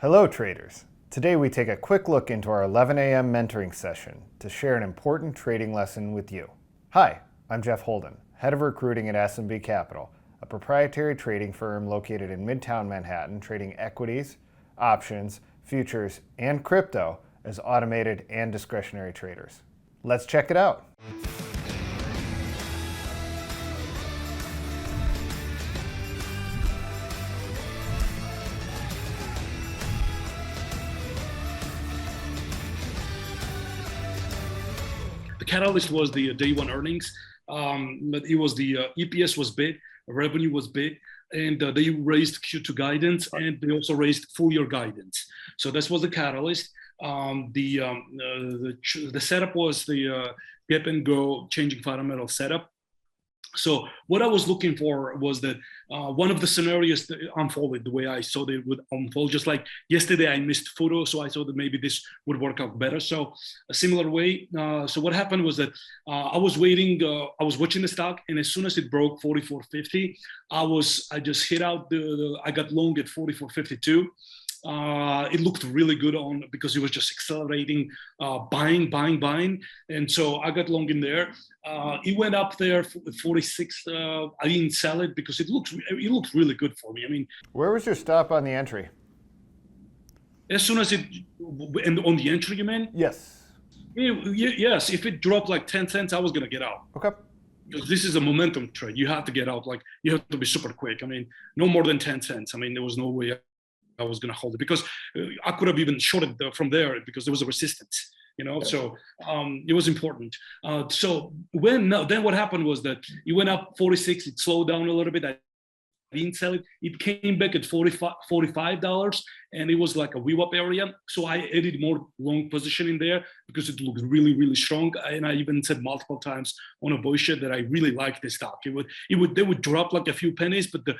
Hello traders! Today we take a quick look into our 11 a.m. mentoring session to share an important trading lesson with you. Hi, I'm Jeff Holden, Head of Recruiting at S&B Capital, a proprietary trading firm located in Midtown Manhattan trading equities, options, futures, and crypto as automated and discretionary traders. Let's check it out. The catalyst was the day one earnings. But it was the EPS was big, revenue was big, and they raised Q2 guidance, and they also raised full year guidance. So this was the catalyst. The setup was the get and go changing fundamental setup. So what I was looking for was that one of the scenarios that unfolded the way I saw they would unfold. Just like yesterday, I missed photo, so I thought that maybe this would work out better. So a similar way. So what happened was that I was waiting. I was watching the stock, and as soon as it broke 44.50, I just hit out I got long at 44.52. It looked really good on because it was just accelerating, buying, and so I got long in there. It went up there 46. I didn't sell it because it looked really good for me. I mean, where was your stop on the entry? As soon as and on the entry, you mean? Yes. Yes. If it dropped like 10 cents, I was gonna get out. Okay. Because this is a momentum trade. You have to get out. Like you have to be super quick. I mean, no more than 10 cents. I mean, there was no way I was going to hold it because I could have even shorted from there because there was a resistance, so it was important. So then what happened was that it went up 46, it slowed down a little bit. I didn't sell it. It came back at $45, and it was like a VWAP area. So I added more long position in there because it looked really, really strong. And I even said multiple times on a bullshit that I really liked this stock. They would drop like a few pennies, but the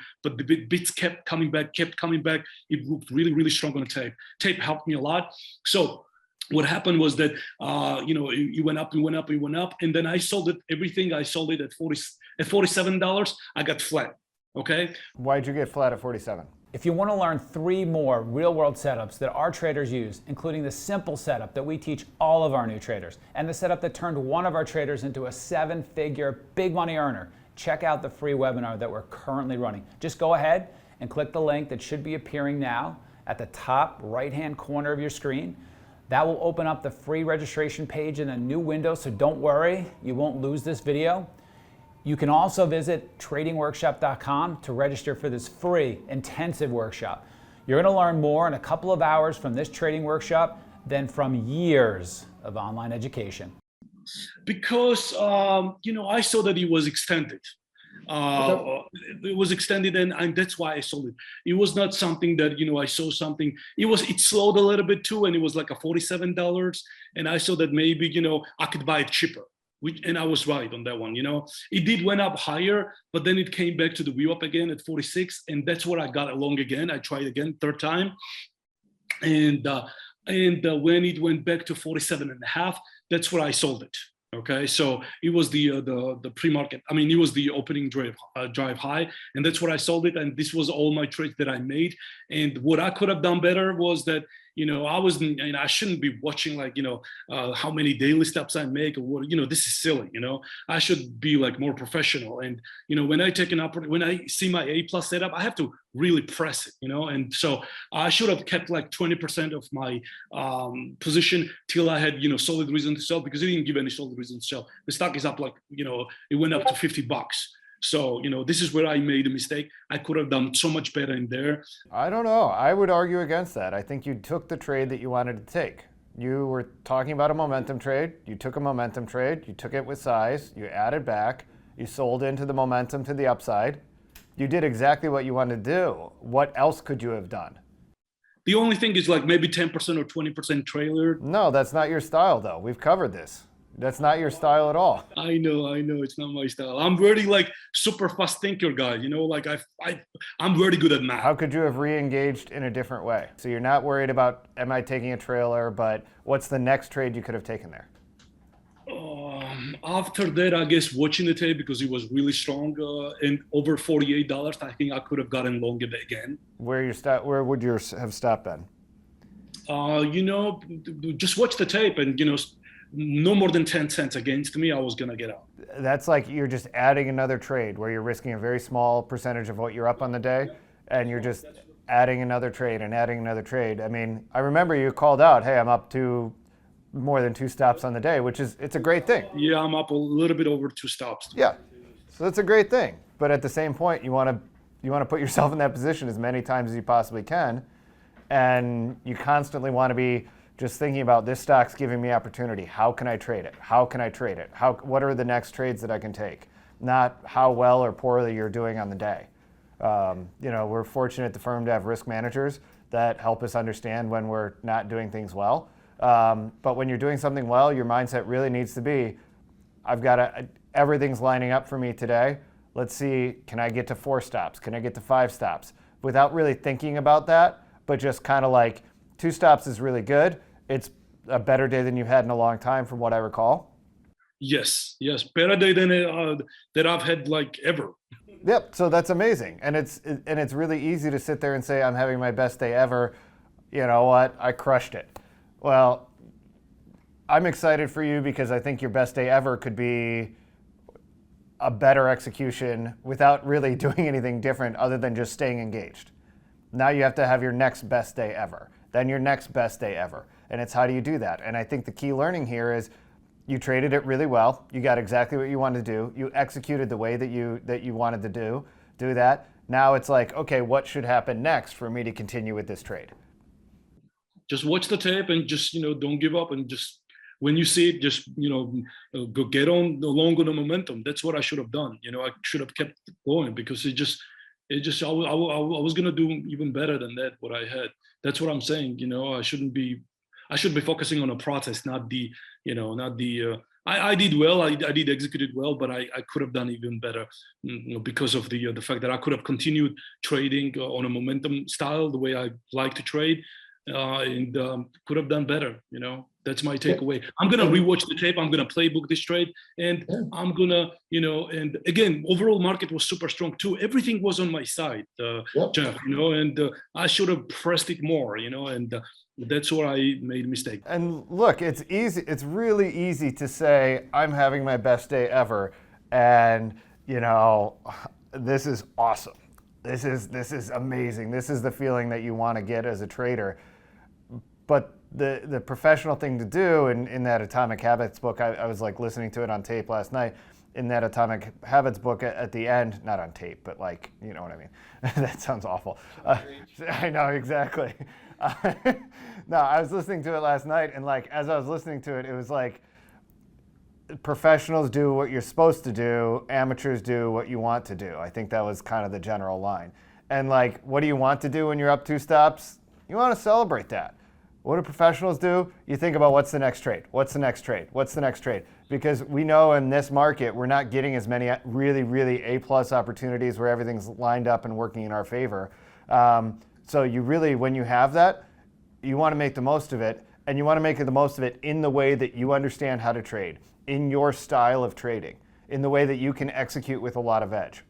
bits kept coming back. It looked really, really strong on the tape. Tape helped me a lot. So what happened was that it went up, and then I sold it. Everything I sold it at $47. I got flat. Okay. Why'd you get flat at 47? If you want to learn 3 more real-world setups that our traders use, including the simple setup that we teach all of our new traders, and the setup that turned one of our traders into a 7-figure big money earner, check out the free webinar that we're currently running. Just go ahead and click the link that should be appearing now at the top right-hand corner of your screen. That will open up the free registration page in a new window, so don't worry, you won't lose this video. You can also visit tradingworkshop.com to register for this free intensive workshop. You're going to learn more in a couple of hours from this trading workshop than from years of online education. Because, I saw that it was extended. It was extended, and that's why I sold it. It was not something that, I saw something. It slowed a little bit too, and it was like a $47. And I saw that maybe, I could buy it cheaper. And I was right on that one. It did went up higher, but then it came back to the VWAP again at 46, and that's where I got along again. I tried again, third time, and when it went back to 47.5, that's where I sold it. Okay, so it was the pre-market. I mean, it was the opening drive high, and that's where I sold it. And this was all my trades that I made. And what I could have done better was that I shouldn't be watching like how many daily steps I make or what. This is silly. I should be like more professional. And when I take when I see my A+ setup, I have to really press it. And so I should have kept like 20% of my position till I had solid reason to sell, because it didn't give any solid reason to sell. The stock is up like it went up to $50. So, this is where I made a mistake. I could have done so much better in there. I don't know. I would argue against that. I think you took the trade that you wanted to take. You were talking about a momentum trade. You took a momentum trade. You took it with size. You added back. You sold into the momentum to the upside. You did exactly what you wanted to do. What else could you have done? The only thing is like maybe 10% or 20% trailer. No, that's not your style, though. We've covered this. That's not your style at all. I know, it's not my style. I'm very like super fast thinker guy, like I'm very good at math. How could you have re-engaged in a different way? So you're not worried about, am I taking a trailer, but what's the next trade you could have taken there? After that, I guess watching the tape, because it was really strong and over $48, I think I could have gotten long again. Where would you have stopped then? Just watch the tape and, no more than 10 cents against me, I was going to get out. That's like you're just adding another trade where you're risking a very small percentage of what you're up on the day, and you're just adding another trade and adding another trade. I mean, I remember you called out, hey, I'm up to more than 2 stops on the day, it's a great thing. Yeah, I'm up a little bit over 2 stops. Yeah, so that's a great thing. But at the same point, you want to put yourself in that position as many times as you possibly can, and you constantly want to be just thinking about, this stock's giving me opportunity. How can I trade it? How can I trade it? What are the next trades that I can take? Not how well or poorly you're doing on the day. We're fortunate at the firm to have risk managers that help us understand when we're not doing things well. But when you're doing something well, your mindset really needs to be, everything's lining up for me today. Let's see, can I get to 4 stops? Can I get to 5 stops? Without really thinking about that, but just kind of like, 2 stops is really good. It's a better day than you've had in a long time, from what I recall. Yes, better day than that I've had like ever. Yep. So that's amazing, and it's really easy to sit there and say, I'm having my best day ever. You know what? I crushed it. Well, I'm excited for you because I think your best day ever could be a better execution without really doing anything different other than just staying engaged. Now you have to have your next best day ever, then your next best day ever. And it's, how do you do that? And I think the key learning here is, you traded it really well. You got exactly what you wanted to do. You executed the way that you wanted to do that. Now it's like, okay, what should happen next for me to continue with this trade? Just watch the tape and just, don't give up, and just, when you see it, just, go get on along on the momentum. That's what I should have done. I should have kept going, because I was going to do even better than that, what I had. That's what I'm saying. I should be focusing on the process, not the, I did well, I did execute it well, but I could have done even better, because of the fact that I could have continued trading on a momentum style, the way I like to trade, and could have done better. That's my takeaway. I'm going to rewatch the tape. I'm going to playbook this trade, and I'm going to, and again, overall market was super strong too. Everything was on my side, Jeff, and I should have pressed it more, and that's where I made a mistake. And look, it's easy. It's really easy to say, I'm having my best day ever, and this is awesome. This is amazing. This is the feeling that you want to get as a trader. But the professional thing to do, in that Atomic Habits book, I was like listening to it on tape last night. In that Atomic Habits book, at the end, not on tape, but like, you know what I mean? That sounds awful. I know, exactly. No, I was listening to it last night, and like, as I was listening to it, it was like, professionals do what you're supposed to do, amateurs do what you want to do. I think that was kind of the general line. And like, what do you want to do when you're up 2 stops? You want to celebrate that. What do professionals do? You think about, what's the next trade? What's the next trade? What's the next trade? Because we know in this market, we're not getting as many really, really A-plus opportunities where everything's lined up and working in our favor. So you really, when you have that, you want to make the most of it, and you want to make the most of it in the way that you understand how to trade, in your style of trading, in the way that you can execute with a lot of edge.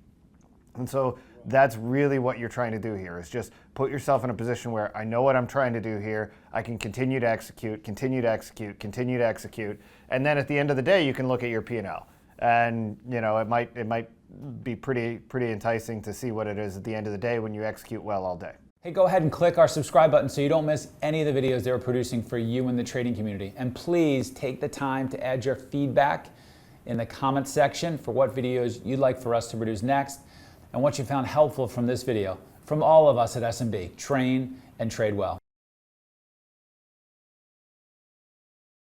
And so that's really what you're trying to do here, is just put yourself in a position where, I know what I'm trying to do here. I can continue to execute, continue to execute, continue to execute. And then at the end of the day, you can look at your P&L. And it might be pretty enticing to see what it is at the end of the day when you execute well all day. Hey, go ahead and click our subscribe button so you don't miss any of the videos that we're producing for you in the trading community. And please take the time to add your feedback in the comments section for what videos you'd like for us to produce next, and what you found helpful from this video. From all of us at S&B, train and trade well.